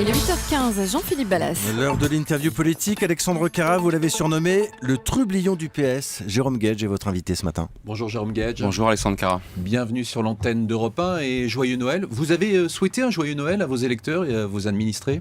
Il est 8h15, Jean-Philippe Ballas. L'heure de l'interview politique, Alexandre Carra, vous l'avez surnommé le trublion du PS. Jérôme Guedj est votre invité ce matin. Bonjour Jérôme Guedj. Bonjour Alexandre Carra. Bienvenue sur l'antenne d'Europe 1 et joyeux Noël. Vous avez souhaité un joyeux Noël à vos électeurs et à vos administrés ?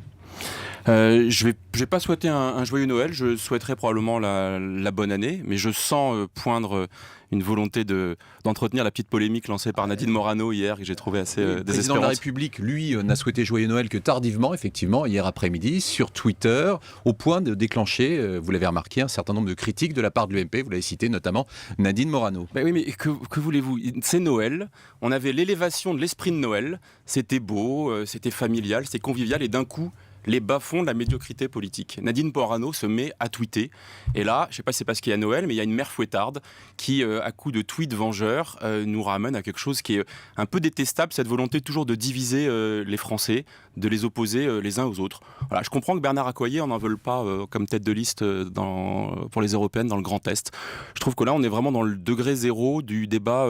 Je vais pas souhaiter un joyeux Noël, je souhaiterais probablement la bonne année, mais je sens poindre une volonté d'entretenir la petite polémique lancée par Nadine Morano hier, que j'ai trouvé assez désespérante. Le président de la République, lui, n'a souhaité joyeux Noël que tardivement, effectivement, hier après-midi, sur Twitter, au point de déclencher, vous l'avez remarqué, un certain nombre de critiques de la part de l'UMP, vous l'avez cité notamment Nadine Morano. Oui, mais que voulez-vous ? C'est Noël, on avait l'élévation de l'esprit de Noël, c'était beau, c'était familial, c'était convivial, et d'un coup, les bas-fonds de la médiocrité politique. Nadine Morano se met à tweeter. Et là, je ne sais pas si c'est parce qu'il y a Noël, mais il y a une mère fouettarde qui, à coup de tweets vengeurs, nous ramène à quelque chose qui est un peu détestable, cette volonté toujours de diviser les Français, de les opposer les uns aux autres. Voilà, je comprends que Bernard Accoyer n'en veuille pas comme tête de liste pour les européennes dans le Grand Est. Je trouve que là, on est vraiment dans le degré zéro du débat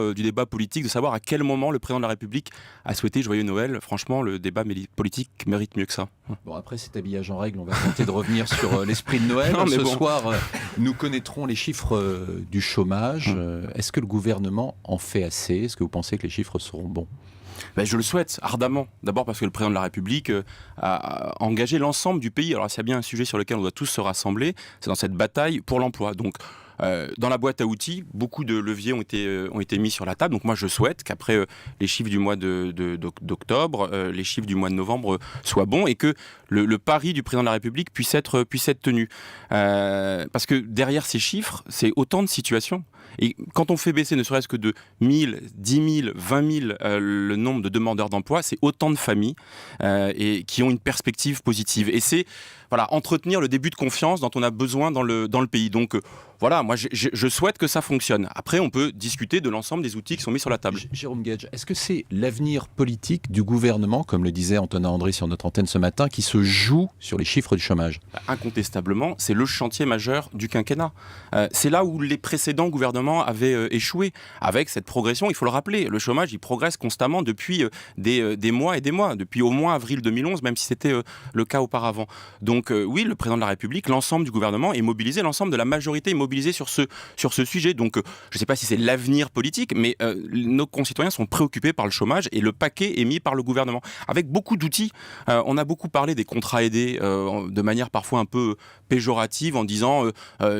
politique, de savoir à quel moment le président de la République a souhaité joyeux Noël. Franchement, le débat politique mérite mieux que ça. Bon, après cet habillage en règle, on va tenter de revenir sur l'esprit de Noël. Ce soir, nous connaîtrons les chiffres du chômage. Est-ce que le gouvernement en fait assez ? Est-ce que vous pensez que les chiffres seront bons ? Je le souhaite ardemment. D'abord parce que le président de la République a engagé l'ensemble du pays. Alors s'il y a bien un sujet sur lequel on doit tous se rassembler, c'est dans cette bataille pour l'emploi. Donc dans la boîte à outils, beaucoup de leviers ont été mis sur la table. Donc moi, je souhaite qu'après les chiffres du mois d'octobre, les chiffres du mois de novembre soient bons et que le pari du président de la République puisse être tenu. Parce que derrière ces chiffres, c'est autant de situations. Et quand on fait baisser ne serait-ce que de 1000, 10 000, 20 000 le nombre de demandeurs d'emploi, c'est autant de familles et qui ont une perspective positive. Et c'est entretenir le début de confiance dont on a besoin dans le pays. Donc moi je souhaite que ça fonctionne. Après, on peut discuter de l'ensemble des outils qui sont mis sur la table. Jérôme Guedj, est-ce que c'est l'avenir politique du gouvernement, comme le disait Antonin André sur notre antenne ce matin, qui se joue sur les chiffres du chômage ? Incontestablement, c'est le chantier majeur du quinquennat. C'est là où les précédents gouvernements avaient échoué. Avec cette progression, il faut le rappeler, le chômage, il progresse constamment depuis des mois et des mois, depuis au moins avril 2011, même si c'était le cas auparavant. Donc oui, le président de la République, l'ensemble du gouvernement est mobilisé, l'ensemble de la majorité est mobilisée sur ce sujet. Donc je ne sais pas si c'est l'avenir politique, mais nos concitoyens sont préoccupés par le chômage et le paquet est mis par le gouvernement. Avec beaucoup d'outils, on a beaucoup parlé des contrats aidés de manière parfois un peu péjorative en disant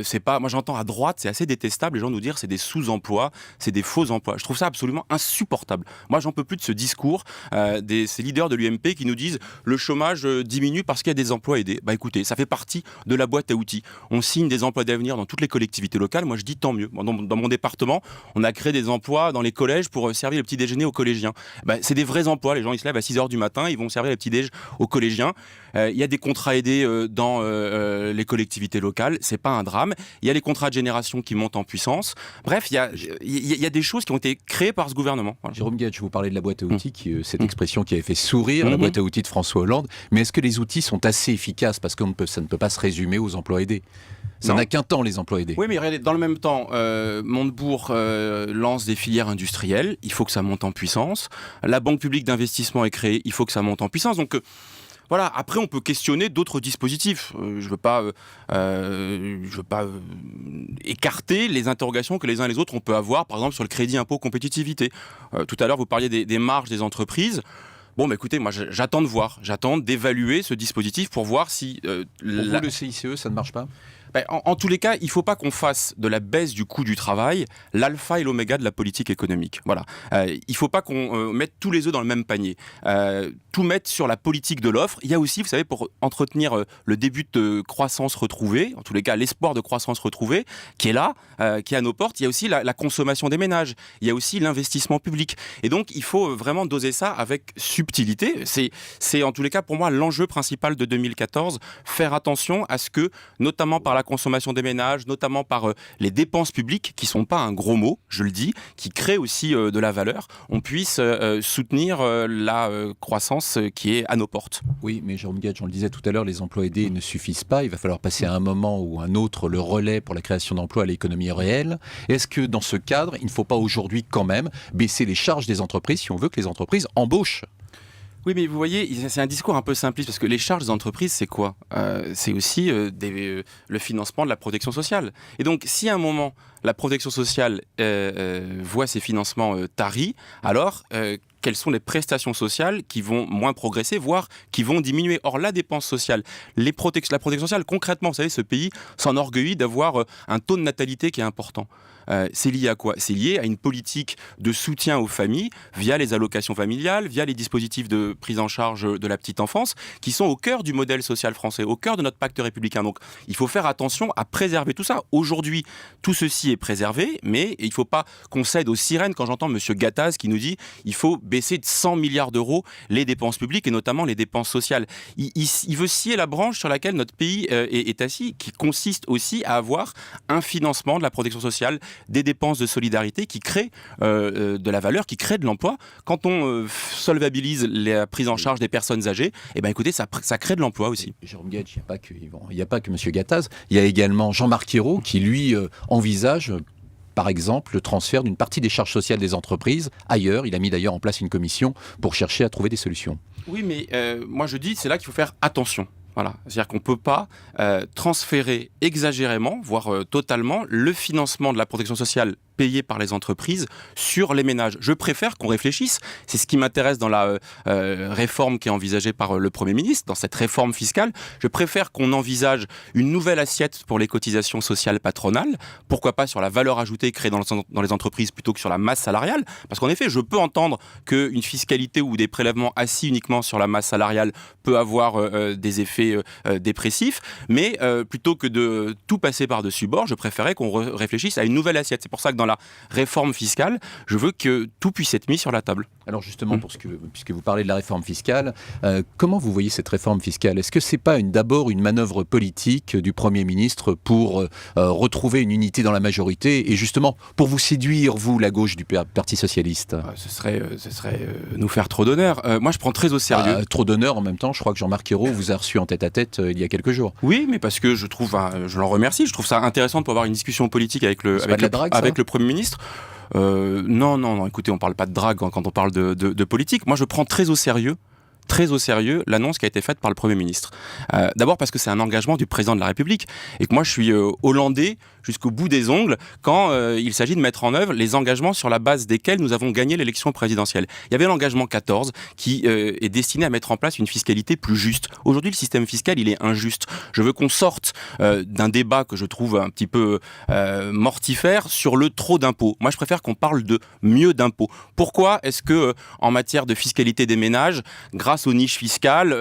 c'est pas, moi j'entends à droite, c'est assez détestable les gens nous dire c'est des sous-emplois, c'est des faux emplois. Je trouve ça absolument insupportable. Moi j'en peux plus de ce discours ces leaders de l'UMP qui nous disent le chômage diminue parce qu'il y a des emplois aidés. Écoutez, ça fait partie de la boîte à outils. On signe des emplois d'avenir dans toutes les collectivités locales. Moi je dis tant mieux. Dans mon département, on a créé des emplois dans les collèges pour servir le petit déjeuner aux collégiens. C'est des vrais emplois. Les gens ils se lèvent à 6h du matin, ils vont servir le petit déj aux collégiens. Il y a des contrats aidés dans les collectivités locales, c'est pas un drame. Il y a les contrats de génération qui montent en puissance. Bref, il y a des choses qui ont été créées par ce gouvernement. Voilà. Jérôme Guedj, vous parlez de la boîte à outils, cette expression qui avait fait sourire, la boîte à outils de François Hollande. Mais est-ce que les outils sont assez efficaces ? Parce que ça ne peut pas se résumer aux emplois aidés. Ça n'a qu'un temps, les emplois aidés. Oui, mais regardez, dans le même temps, Montebourg lance des filières industrielles. Il faut que ça monte en puissance. La Banque publique d'investissement est créée. Il faut que ça monte en puissance. Donc après on peut questionner d'autres dispositifs. Je veux pas écarter les interrogations que les uns et les autres on peut avoir, par exemple sur le crédit impôt compétitivité. Tout à l'heure vous parliez des marges des entreprises. Écoutez, moi j'attends d'évaluer ce dispositif pour voir si... Pour vous, le CICE, ça ne marche pas ? En tous les cas, il ne faut pas qu'on fasse de la baisse du coût du travail l'alpha et l'oméga de la politique économique. Voilà. Il ne faut pas qu'on mette tous les œufs dans le même panier. Tout mettre sur la politique de l'offre. Il y a aussi, vous savez, pour entretenir le début de croissance retrouvée, en tous les cas l'espoir de croissance retrouvée, qui est là, qui est à nos portes, il y a aussi la consommation des ménages. Il y a aussi l'investissement public. Et donc, il faut vraiment doser ça avec subtilité. C'est en tous les cas, pour moi, l'enjeu principal de 2014, faire attention à ce que, notamment par la consommation des ménages, notamment par les dépenses publiques, qui ne sont pas un gros mot, je le dis, qui créent aussi de la valeur, on puisse soutenir la croissance qui est à nos portes. Oui, mais Jérôme Guedj, on le disait tout à l'heure, les emplois aidés ne suffisent pas. Il va falloir passer à un moment ou un autre le relais pour la création d'emplois à l'économie réelle. Est-ce que dans ce cadre, il ne faut pas aujourd'hui quand même baisser les charges des entreprises si on veut que les entreprises embauchent ? Oui, mais vous voyez, c'est un discours un peu simpliste, parce que les charges des entreprises, c'est quoi ? C'est aussi le financement de la protection sociale. Et donc, si à un moment, la protection sociale voit ses financements taris, alors quelles sont les prestations sociales qui vont moins progresser, voire qui vont diminuer. Or, la dépense sociale, la protection sociale, concrètement, vous savez, ce pays s'enorgueillit d'avoir un taux de natalité qui est important. C'est lié à quoi ? C'est lié à une politique de soutien aux familles via les allocations familiales, via les dispositifs de prise en charge de la petite enfance, qui sont au cœur du modèle social français, au cœur de notre pacte républicain. Donc, il faut faire attention à préserver tout ça. Aujourd'hui, tout ceci est préservé, mais il ne faut pas qu'on cède aux sirènes. Quand j'entends M. Gattaz qui nous dit qu'il faut baisser de 100 milliards d'euros les dépenses publiques et notamment les dépenses sociales. Il veut scier la branche sur laquelle notre pays est assis, qui consiste aussi à avoir un financement de la protection sociale, des dépenses de solidarité qui créent de la valeur, qui créent de l'emploi. Quand on solvabilise la prise en charge des personnes âgées, eh ben écoutez, ça crée de l'emploi aussi. Jérôme Guedj, il n'y a pas que M. Gattaz, il y a également Jean-Marc Ayrault qui, lui, envisage par exemple le transfert d'une partie des charges sociales des entreprises ailleurs. Il a mis d'ailleurs en place une commission pour chercher à trouver des solutions. Oui, mais moi je dis, c'est là qu'il faut faire attention. Voilà. C'est-à-dire qu'on ne peut pas transférer exagérément, voire totalement, le financement de la protection sociale payé par les entreprises sur les ménages. Je préfère qu'on réfléchisse, c'est ce qui m'intéresse dans la réforme qui est envisagée par le Premier ministre, dans cette réforme fiscale, je préfère qu'on envisage une nouvelle assiette pour les cotisations sociales patronales, pourquoi pas sur la valeur ajoutée créée dans les entreprises plutôt que sur la masse salariale, parce qu'en effet, je peux entendre qu'une fiscalité ou des prélèvements assis uniquement sur la masse salariale peut avoir des effets dépressifs, mais plutôt que de tout passer par-dessus bord, je préférais qu'on réfléchisse à une nouvelle assiette. C'est pour ça que dans la réforme fiscale, je veux que tout puisse être mis sur la table. Alors justement, puisque vous parlez de la réforme fiscale, comment vous voyez cette réforme fiscale ? Est-ce que ce n'est pas d'abord une manœuvre politique du Premier ministre pour retrouver une unité dans la majorité et justement pour vous séduire, vous, la gauche du Parti Socialiste ? Ce serait nous faire trop d'honneur. Moi, je prends très au sérieux. Trop d'honneur en même temps, je crois que Jean-Marc Ayrault vous a reçu en tête-à-tête il y a quelques jours. Oui, mais parce que je l'en remercie, je trouve ça intéressant de pouvoir avoir une discussion politique avec le Premier ministre. Non, écoutez, on parle pas de drague quand on parle de politique. Moi, je prends très au sérieux l'annonce qui a été faite par le Premier ministre. D'abord parce que c'est un engagement du président de la République et que moi je suis hollandais jusqu'au bout des ongles quand il s'agit de mettre en œuvre les engagements sur la base desquels nous avons gagné l'élection présidentielle. Il y avait l'engagement 14 qui est destiné à mettre en place une fiscalité plus juste. Aujourd'hui, le système fiscal, il est injuste. Je veux qu'on sorte d'un débat que je trouve un petit peu mortifère sur le trop d'impôts. Moi, je préfère qu'on parle de mieux d'impôts. Pourquoi est-ce que en matière de fiscalité des ménages, grâce aux niches fiscales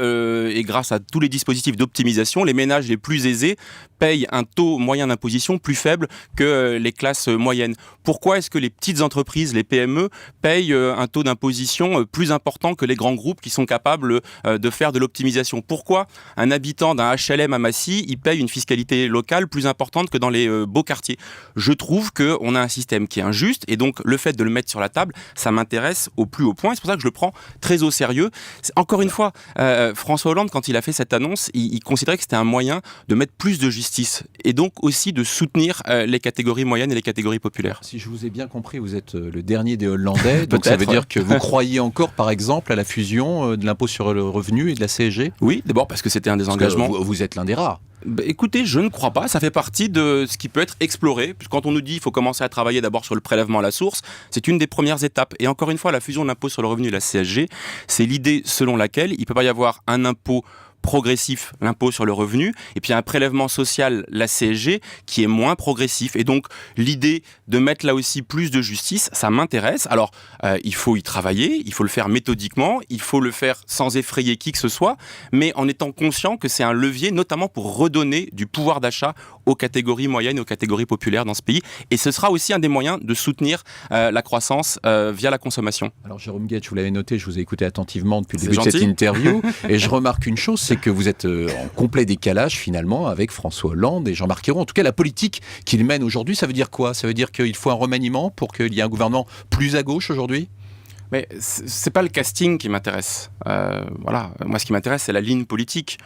et grâce à tous les dispositifs d'optimisation, les ménages les plus aisés payent un taux moyen d'imposition plus faible que les classes moyennes. Pourquoi est-ce que les petites entreprises, les PME, payent un taux d'imposition plus important que les grands groupes qui sont capables de faire de l'optimisation ? Pourquoi un habitant d'un HLM à Massy, il paye une fiscalité locale plus importante que dans les beaux quartiers ? Je trouve qu'on a un système qui est injuste et donc le fait de le mettre sur la table, ça m'intéresse au plus haut point. C'est pour ça que je le prends très au sérieux. Encore une fois, François Hollande, quand il a fait cette annonce, il considérait que c'était un moyen de mettre plus de justice et donc aussi de soutenir les catégories moyennes et les catégories populaires. Si je vous ai bien compris, vous êtes le dernier des Hollandais, donc ça veut dire que vous croyez encore, par exemple, à la fusion de l'impôt sur le revenu et de la CSG ? Oui, d'abord parce que c'était un des engagements. Vous êtes l'un des rares. Écoutez, je ne crois pas. Ça fait partie de ce qui peut être exploré. Quand on nous dit qu'il faut commencer à travailler d'abord sur le prélèvement à la source, c'est une des premières étapes. Et encore une fois, la fusion de l'impôt sur le revenu et la CSG, c'est l'idée selon laquelle il ne peut pas y avoir un impôt progressif, l'impôt sur le revenu, et puis un prélèvement social, la CSG, qui est moins progressif. Et donc, l'idée de mettre là aussi plus de justice, ça m'intéresse. Alors, il faut y travailler, il faut le faire méthodiquement, il faut le faire sans effrayer qui que ce soit, mais en étant conscient que c'est un levier, notamment pour redonner du pouvoir d'achat aux catégories moyennes et aux catégories populaires dans ce pays. Et ce sera aussi un des moyens de soutenir la croissance via la consommation. Alors, Jérôme Guedj, vous l'avez noté, je vous ai écouté attentivement depuis le début de cette interview, et je remarque une chose, c'est que vous êtes en complet décalage finalement avec François Hollande et Jean-Marc Ayrault. En tout cas, la politique qu'il mène aujourd'hui, ça veut dire quoi ? Ça veut dire qu'il faut un remaniement pour qu'il y ait un gouvernement plus à gauche aujourd'hui ? Mais c'est pas le casting qui m'intéresse. Voilà, moi ce qui m'intéresse c'est la ligne politique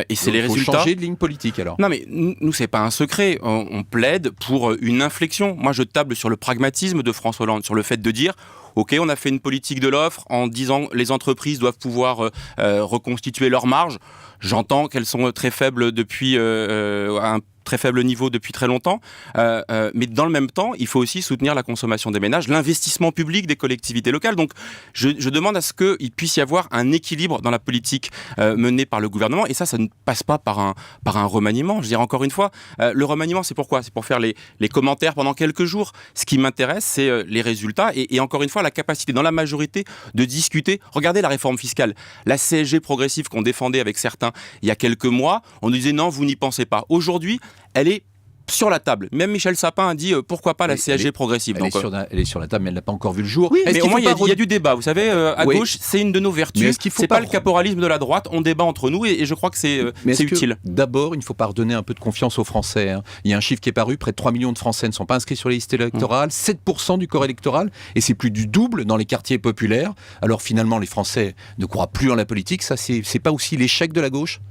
et c'est les résultats. Il faut changer de ligne politique alors. Non mais nous c'est pas un secret. On plaide pour une inflexion. Moi je table sur le pragmatisme de François Hollande, sur le fait de dire. Ok, on a fait une politique de l'offre en disant que les entreprises doivent pouvoir reconstituer leurs marges. J'entends qu'elles sont très faibles depuis un très faible niveau depuis très longtemps, mais dans le même temps, il faut aussi soutenir la consommation des ménages, l'investissement public des collectivités locales. Donc, je demande à ce qu'il puisse y avoir un équilibre dans la politique menée par le gouvernement, et ça ne passe pas par un remaniement. Je dirais encore une fois, le remaniement, c'est pourquoi ? C'est pour faire les commentaires pendant quelques jours. Ce qui m'intéresse, c'est les résultats, et encore une fois, la capacité dans la majorité de discuter. Regardez la réforme fiscale, la CSG progressive qu'on défendait avec certains il y a quelques mois, on nous disait non, vous n'y pensez pas. Aujourd'hui, elle est sur la table. Même Michel Sapin a dit pourquoi pas la CSG progressive. Elle est sur la table, mais elle n'a pas encore vu le jour. Oui, mais au moins il y a du débat. Vous savez, à gauche, c'est une de nos vertus. C'est pas le caporalisme de la droite. On débat entre nous et je crois que c'est utile. D'abord, il ne faut pas redonner un peu de confiance aux Français. Hein. Il y a un chiffre qui est paru, près de 3 millions de Français ne sont pas inscrits sur les listes électorales, 7% du corps électoral, et c'est plus du double dans les quartiers populaires. Alors finalement, les Français ne croient plus en la politique. Ça, c'est pas aussi l'échec de la gauche ?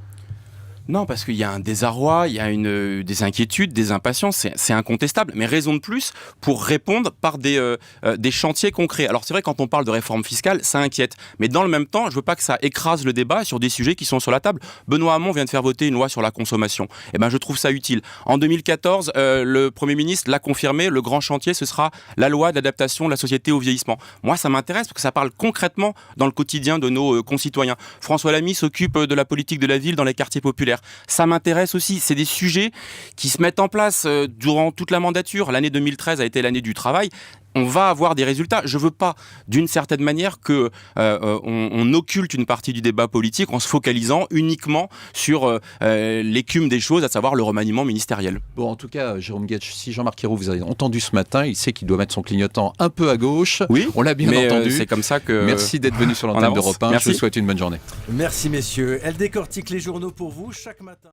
Non, parce qu'il y a un désarroi, il y a des inquiétudes, des impatiences, c'est incontestable, mais raison de plus pour répondre par des chantiers concrets. Alors c'est vrai, quand on parle de réforme fiscale, ça inquiète, mais dans le même temps, je veux pas que ça écrase le débat sur des sujets qui sont sur la table. Benoît Hamon vient de faire voter une loi sur la consommation. Eh ben, je trouve ça utile. En 2014, le Premier ministre l'a confirmé, le grand chantier, ce sera la loi d'adaptation de la société au vieillissement. Moi, ça m'intéresse parce que ça parle concrètement dans le quotidien de nos concitoyens. François Lamy s'occupe de la politique de la ville dans les quartiers populaires. Ça m'intéresse aussi. C'est des sujets qui se mettent en place durant toute la mandature. L'année 2013 a été l'année du travail. On va avoir des résultats. Je veux pas, d'une certaine manière, que on occulte une partie du débat politique en se focalisant uniquement sur l'écume des choses, à savoir le remaniement ministériel. Bon, en tout cas, Jérôme Guedj, si Jean-Marc Ayrault vous avez entendu ce matin, il sait qu'il doit mettre son clignotant un peu à gauche. Oui, on l'a bien entendu. C'est comme ça que. Merci d'être venu sur l'antenne d'Europe 1. Je vous souhaite une bonne journée. Merci messieurs. Elle décortique les journaux pour vous chaque matin.